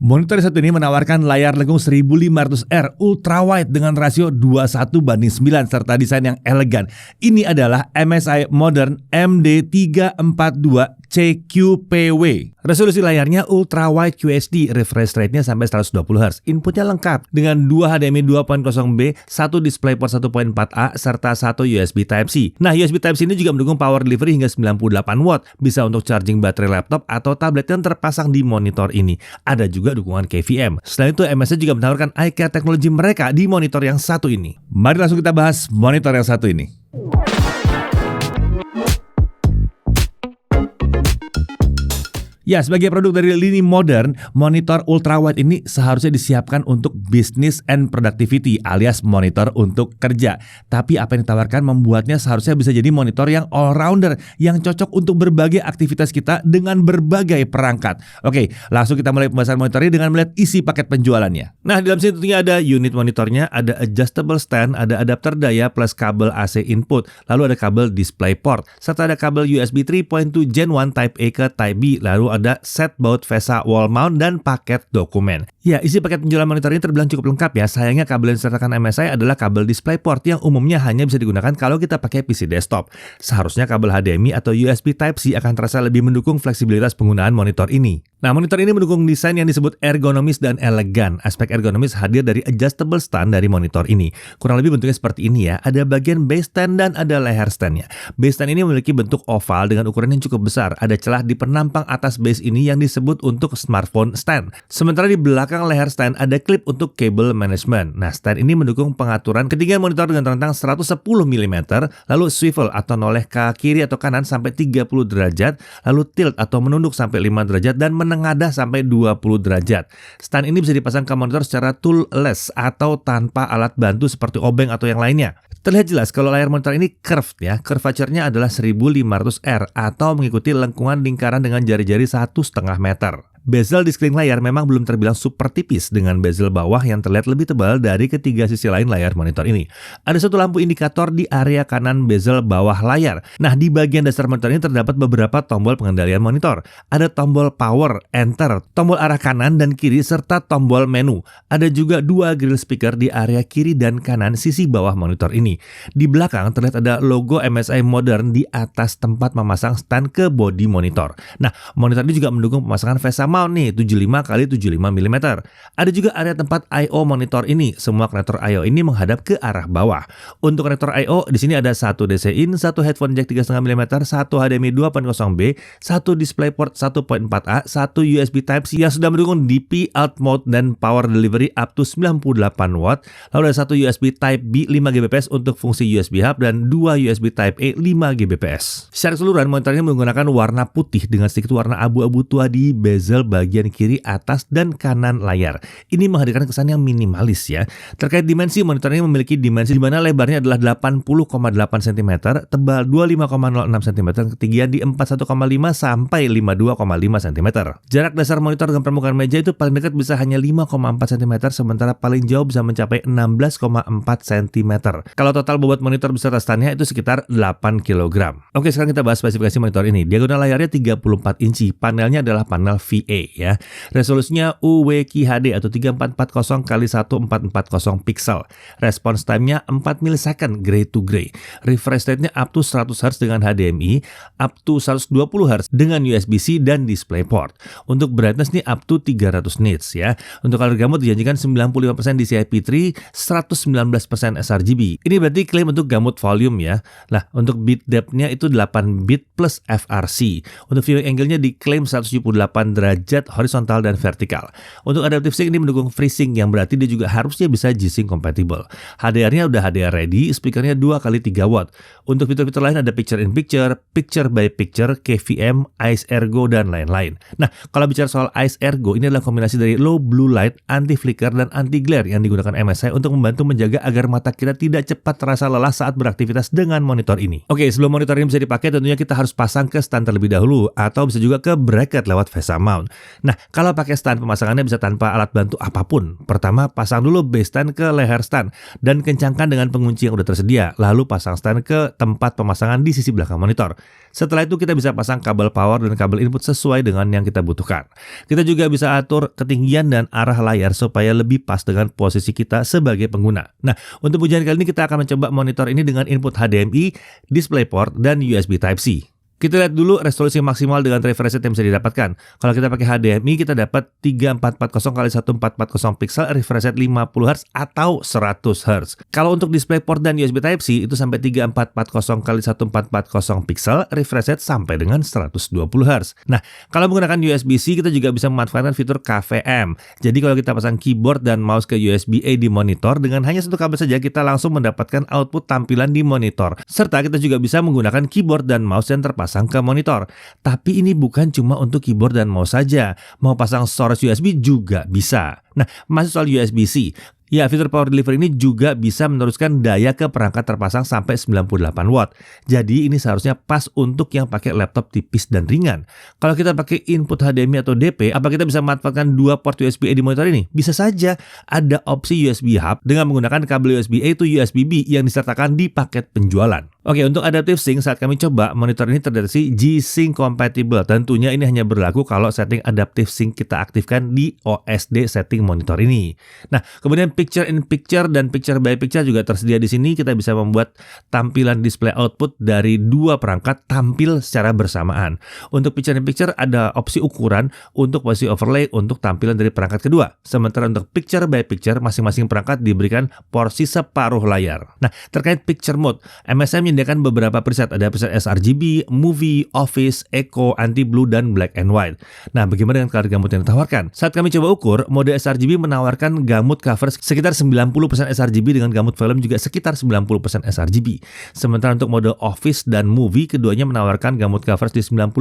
Monitor satu ini menawarkan layar lengkung 1500R ultrawide dengan rasio 21:9 serta desain yang elegan. Ini adalah MSI Modern MD342 CQPW. Resolusi layarnya ultrawide QHD, refresh rate-nya sampai 120Hz. Inputnya lengkap dengan 2 HDMI 2.0B, 1 DisplayPort 1.4A, serta 1 USB Type-C. Nah, USB Type-C ini juga mendukung power delivery hingga 98 watt, bisa untuk charging baterai laptop atau tablet yang terpasang di monitor ini. Ada juga dukungan KVM. Selain itu, MSI juga menawarkan eye care teknologi mereka di monitor yang satu ini. Mari langsung kita bahas monitor yang satu ini. Ya, sebagai produk dari lini modern, monitor ultrawide ini seharusnya disiapkan untuk business and productivity alias monitor untuk kerja. Tapi apa yang ditawarkan membuatnya seharusnya bisa jadi monitor yang all-rounder, yang cocok untuk berbagai aktivitas kita dengan berbagai perangkat. Oke, langsung kita mulai pembahasan monitor ini dengan melihat isi paket penjualannya. Nah, di dalam sini tentunya ada unit monitornya, ada adjustable stand, ada adapter daya plus kabel AC input, lalu ada kabel DisplayPort, serta ada kabel USB 3.2 Gen 1 Type A ke Type B, lalu ada set baut VESA wall mount dan paket dokumen. Ya, isi paket penjualan monitor ini terbilang cukup lengkap ya. Sayangnya kabel yang disertakan MSI adalah kabel DisplayPort yang umumnya hanya bisa digunakan kalau kita pakai PC desktop. Seharusnya kabel HDMI atau USB Type-C akan terasa lebih mendukung fleksibilitas penggunaan monitor ini. Nah, monitor ini mendukung desain yang disebut ergonomis dan elegan. Aspek ergonomis hadir dari adjustable stand dari monitor ini. Kurang lebih bentuknya seperti ini ya. Ada bagian base stand dan ada leher standnya. Base stand ini memiliki bentuk oval dengan ukuran yang cukup besar. Ada celah di penampang atas base ini yang disebut untuk smartphone stand. Sementara di belakang leher stand ada klip untuk cable management. Nah, stand ini mendukung pengaturan ketinggian monitor dengan rentang 110 mm, lalu swivel atau noleh ke kiri atau kanan sampai 30 derajat, lalu tilt atau menunduk sampai 5 derajat dan menengadah sampai 20 derajat. Stand ini bisa dipasang ke monitor secara toolless atau tanpa alat bantu seperti obeng atau yang lainnya. Terlihat jelas kalau layar monitor ini curved ya. Curvature-nya adalah 1500R atau mengikuti lengkungan lingkaran dengan jari-jari 1,5 meter. Bezel di sekeliling layar memang belum terbilang super tipis dengan bezel bawah yang terlihat lebih tebal dari ketiga sisi lain layar monitor ini. Ada satu lampu indikator di area kanan bezel bawah layar. Nah, di bagian dasar monitor ini terdapat beberapa tombol pengendalian monitor. Ada tombol power, enter, tombol arah kanan dan kiri, serta tombol menu. Ada juga 2 grill speaker di area kiri dan kanan sisi bawah monitor ini. Di belakang terlihat ada logo MSI Modern di atas tempat memasang stand ke bodi monitor. Nah, monitor ini juga mendukung pemasangan VESA mount nih 75x75 mm. Ada juga area tempat I/O monitor ini. Semua konektor I/O ini menghadap ke arah bawah. Untuk konektor I/O di sini ada 1 DC in, 1 headphone jack 3,5 mm, 1 HDMI 2.0B, 1 DisplayPort 1.4A, 1 USB Type-C yang sudah mendukung DP out mode dan power delivery up to 98 watt. Lalu ada 1 USB Type B 5 Gbps untuk fungsi USB hub dan 2 USB Type A 5 Gbps. Secara keseluruhan monitor ini menggunakan warna putih dengan sedikit warna abu-abu tua di bezel bagian kiri atas dan kanan layar. Ini menghadirkan kesan yang minimalis ya. Terkait dimensi, monitor ini memiliki dimensi di mana lebarnya adalah 80,8 cm, tebal 25,06 cm, ketinggian di 41,5 sampai 52,5 cm. Jarak dasar monitor dengan permukaan meja itu paling dekat bisa hanya 5,4 cm, sementara paling jauh bisa mencapai 16,4 cm. Kalau total bobot monitor beserta standnya itu sekitar 8 kg. Oke, sekarang kita bahas spesifikasi monitor ini. Diagonal layarnya 34 inci, panelnya adalah panel VA ya. Resolusinya UWQHD atau 3440x1440 pixel. Response time-nya 4 millisecond gray to gray. Refresh rate-nya up to 100Hz dengan HDMI, up to 120Hz dengan USB-C dan DisplayPort. Untuk brightness nih up to 300 nits ya. Untuk color gamut dijanjikan 95% DCI-P3, 119% sRGB. Ini berarti klaim untuk gamut volume ya. Nah, untuk bit depth-nya itu 8 bit plus FRC. Untuk viewing angle-nya diklaim 178 derajat horizontal dan vertikal. Untuk adaptive sync ini mendukung FreeSync yang berarti dia juga harusnya bisa G-Sync compatible. HDR-nya udah HDR ready, speakernya 2x3 watt. Untuk fitur-fitur lain ada picture in picture, picture by picture, KVM, Eyes Ergo dan lain-lain. Nah, kalau bicara soal Eyes Ergo, ini adalah kombinasi dari low blue light, anti flicker dan anti glare yang digunakan MSI untuk membantu menjaga agar mata kita tidak cepat terasa lelah saat beraktivitas dengan monitor ini. Oke, sebelum monitor ini bisa dipakai tentunya kita harus pasang ke stand terlebih dahulu atau bisa juga ke bracket lewat VESA mount. Nah, kalau pakai stand, pemasangannya bisa tanpa alat bantu apapun. Pertama, pasang dulu base stand ke leher stand dan kencangkan dengan pengunci yang udah tersedia. Lalu pasang stand ke tempat pemasangan di sisi belakang monitor. Setelah itu kita bisa pasang kabel power dan kabel input sesuai dengan yang kita butuhkan. Kita juga bisa atur ketinggian dan arah layar supaya lebih pas dengan posisi kita sebagai pengguna. Nah, untuk ujian kali ini kita akan mencoba monitor ini dengan input HDMI, DisplayPort, dan USB Type-C. Kita lihat dulu resolusi maksimal dengan refresh rate yang bisa didapatkan. Kalau kita pakai HDMI, kita dapat 3440 x 1440 pixel, refresh rate 50 Hz atau 100 Hz. Kalau untuk DisplayPort dan USB Type-C itu sampai 3440 x 1440 pixel, refresh rate sampai dengan 120 Hz. Nah, kalau menggunakan USB-C kita juga bisa memanfaatkan fitur KVM. Jadi kalau kita pasang keyboard dan mouse ke USB-A di monitor, dengan hanya satu kabel saja kita langsung mendapatkan output tampilan di monitor. Serta kita juga bisa menggunakan keyboard dan mouse yang terpasang ke monitor. Tapi ini bukan cuma untuk keyboard dan mouse saja. Mau pasang storage USB juga bisa. Nah, masuk soal USB-C. Ya, fitur power delivery ini juga bisa meneruskan daya ke perangkat terpasang sampai 98 watt. Jadi ini seharusnya pas untuk yang pakai laptop tipis dan ringan. Kalau kita pakai input HDMI atau DP, apa kita bisa memanfaatkan dua port USB-A di monitor ini? Bisa saja. Ada opsi USB hub dengan menggunakan kabel USB-A to USB-B yang disertakan di paket penjualan. Oke, untuk adaptive sync saat kami coba, monitor ini terdeteksi G-Sync compatible. Tentunya ini hanya berlaku kalau setting adaptive sync kita aktifkan di OSD setting monitor ini. Nah, kemudian picture in picture dan picture by picture juga tersedia di sini. Kita bisa membuat tampilan display output dari dua perangkat tampil secara bersamaan. Untuk picture in picture ada opsi ukuran untuk posisi overlay untuk tampilan dari perangkat kedua. Sementara untuk picture by picture, masing-masing perangkat diberikan porsi separuh layar. Nah, terkait picture mode, MSI menyediakan beberapa preset. Ada preset sRGB, Movie, Office, Eco, Anti-Blue, dan Black and White. Nah, bagaimana dengan color gamut yang ditawarkan? Saat kami coba ukur, mode sRGB menawarkan gamut cover sekitar 90% sRGB dengan gamut film juga sekitar 90% sRGB. Sementara untuk mode Office dan Movie, keduanya menawarkan gamut cover di 99%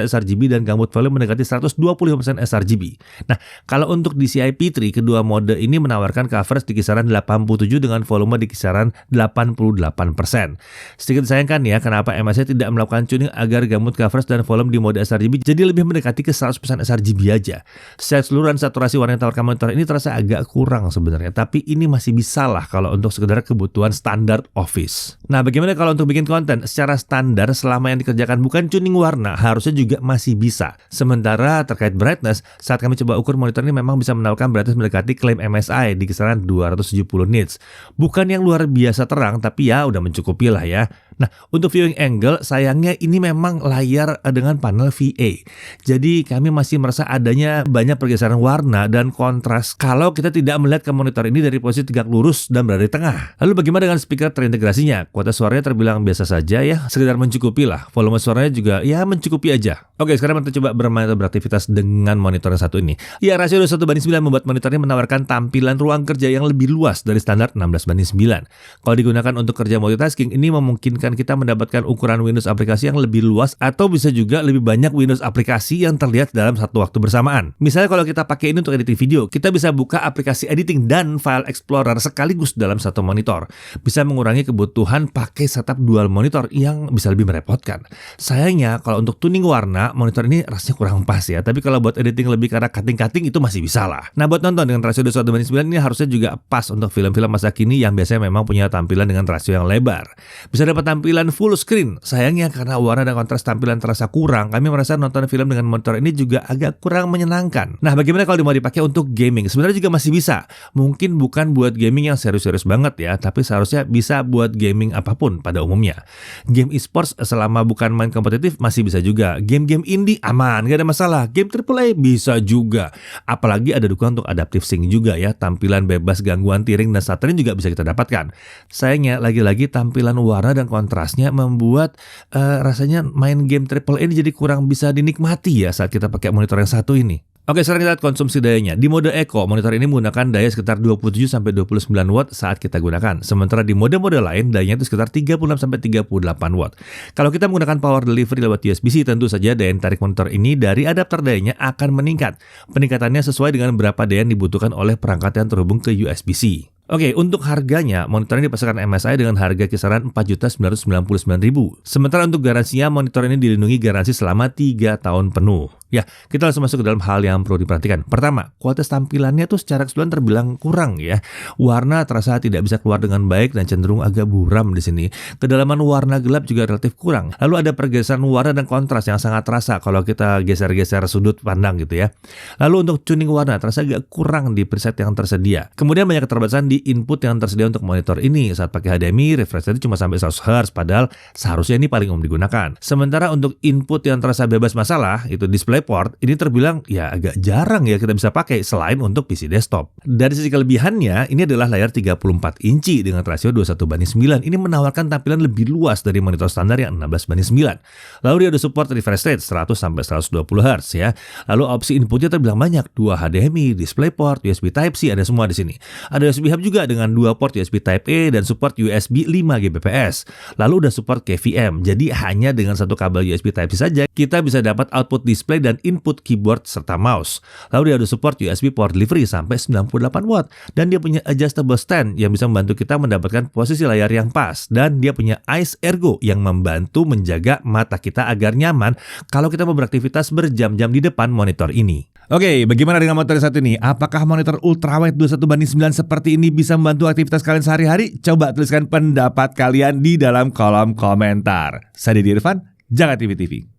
sRGB dan gamut film mendekati 125% sRGB. Nah, kalau untuk DCI P3, kedua mode ini menawarkan cover di kisaran 87 dengan volume di kisaran 88%. Sedikit disayangkan ya, kenapa MSI tidak melakukan tuning agar gamut coverage dan volume di mode sRGB jadi lebih mendekati ke 100% sRGB aja. Secara keseluruhan saturasi warna yang ditawarkan monitor ini terasa agak kurang sebenarnya, tapi ini masih bisa lah kalau untuk sekedar kebutuhan standar Office. Nah, bagaimana kalau untuk bikin konten? Secara standar selama yang dikerjakan bukan tuning warna, harusnya juga masih bisa. Sementara terkait brightness, saat kami coba ukur monitor ini memang bisa menawarkan brightness mendekati klaim MSI di kisaran 270 nits. Bukan yang luar biasa terang, tapi ya udah mencukupi lah ya. Nah, untuk viewing angle, sayangnya ini memang layar dengan panel VA. Jadi kami masih merasa adanya banyak pergeseran warna dan kontras kalau kita tidak melihat ke monitor ini dari posisi tegak lurus dan berada di tengah. Lalu bagaimana dengan speaker terintegrasinya? Kualitas suaranya terbilang biasa saja ya, sekedar mencukupi lah. Volume suaranya juga ya mencukupi aja. Oke, sekarang kita coba bermain atau beraktivitas dengan monitor yang satu ini. Ya, rasio 21:9 membuat monitor ini menawarkan tampilan ruang kerja yang lebih luas dari standar 16:9. Kalau digunakan untuk kerja multitasking, ini memungkinkan kita mendapatkan ukuran Windows aplikasi yang lebih luas atau bisa juga lebih banyak Windows aplikasi yang terlihat dalam satu waktu bersamaan. Misalnya kalau kita pakai ini untuk editing video, kita bisa buka aplikasi editing dan file explorer sekaligus dalam satu monitor. Bisa mengurangi kebutuhan pakai setup dual monitor yang bisa lebih merepotkan. Sayangnya kalau untuk tuning warna, monitor ini rasanya kurang pas ya. Tapi kalau buat editing lebih karena cutting-cutting itu masih bisa lah. Nah, buat nonton dengan rasio 21:9 ini harusnya juga pas untuk film-film masa kini yang biasanya memang punya tampilan dengan rasio yang lebar. Bisa dapat tampilan full screen. Sayangnya karena warna dan kontras tampilan terasa kurang, kami merasa nonton film dengan monitor ini juga agak kurang menyenangkan. Nah, bagaimana kalau mau dipakai untuk gaming? Sebenarnya juga masih bisa. Mungkin bukan buat gaming yang serius-serius banget ya, tapi seharusnya bisa buat gaming apapun pada umumnya. Game esports selama bukan main kompetitif masih bisa juga. Game-game indie aman, gak ada masalah. Game AAA bisa juga. Apalagi ada dukungan untuk adaptive sync juga ya. Tampilan bebas gangguan tearing dan stuttering juga bisa kita dapatkan. Sayangnya lagi-lagi tampilan warna dan kontrasnya membuat rasanya main game AAA ini jadi kurang bisa dinikmati ya saat kita pakai monitor yang satu ini. Oke, sekarang kita lihat konsumsi dayanya. Di mode Eco, monitor ini menggunakan daya sekitar 27-29 watt saat kita gunakan. Sementara di mode-mode lain, dayanya itu sekitar 36-38 watt. Kalau kita menggunakan power delivery lewat USB-C, tentu saja daya tarik monitor ini dari adapter dayanya akan meningkat. Peningkatannya sesuai dengan berapa daya yang dibutuhkan oleh perangkat yang terhubung ke USB-C. Oke, untuk harganya, monitor ini dipasarkan MSI dengan harga kisaran 4.999.000. Sementara untuk garansinya, monitor ini dilindungi garansi selama 3 tahun penuh. Ya, kita langsung masuk ke dalam hal yang perlu diperhatikan. Pertama, kualitas tampilannya tuh secara keseluruhan terbilang kurang ya. Warna terasa tidak bisa keluar dengan baik dan cenderung agak buram di sini. Kedalaman warna gelap juga relatif kurang. Lalu ada pergeseran warna dan kontras yang sangat terasa kalau kita geser-geser sudut pandang gitu ya. Lalu untuk tuning warna terasa agak kurang di preset yang tersedia. Kemudian banyak keterbatasan di input yang tersedia untuk monitor ini. Saat pakai HDMI, refresh rate cuma sampai 100 Hz, padahal seharusnya ini paling umum digunakan. Sementara untuk input yang terasa bebas masalah, itu DisplayPort, ini terbilang ya agak jarang ya kita bisa pakai selain untuk PC desktop. Dari sisi kelebihannya, ini adalah layar 34 inci dengan rasio 21:9. Ini menawarkan tampilan lebih luas dari monitor standar yang 16:9. Lalu dia ada support refresh rate 100 sampai 120 Hz ya. Lalu opsi inputnya terbilang banyak, 2 HDMI, DisplayPort, USB Type-C, ada semua di sini. Ada USB hub juga dengan 2 port USB Type-A dan support USB 5 Gbps. Lalu udah support KVM. Jadi hanya dengan satu kabel USB Type-C saja kita bisa dapat output display dan input keyboard serta mouse. Lalu dia ada support USB power delivery sampai 98 watt dan dia punya adjustable stand yang bisa membantu kita mendapatkan posisi layar yang pas, dan dia punya Eyes Ergo yang membantu menjaga mata kita agar nyaman kalau kita mau beraktivitas berjam-jam di depan monitor ini. Oke, bagaimana dengan monitor satu ini? Apakah monitor ultrawide 21:9 seperti ini bisa membantu aktivitas kalian sehari-hari? Coba tuliskan pendapat kalian di dalam kolom komentar. Saya Deddy Irfan, Jaga TV.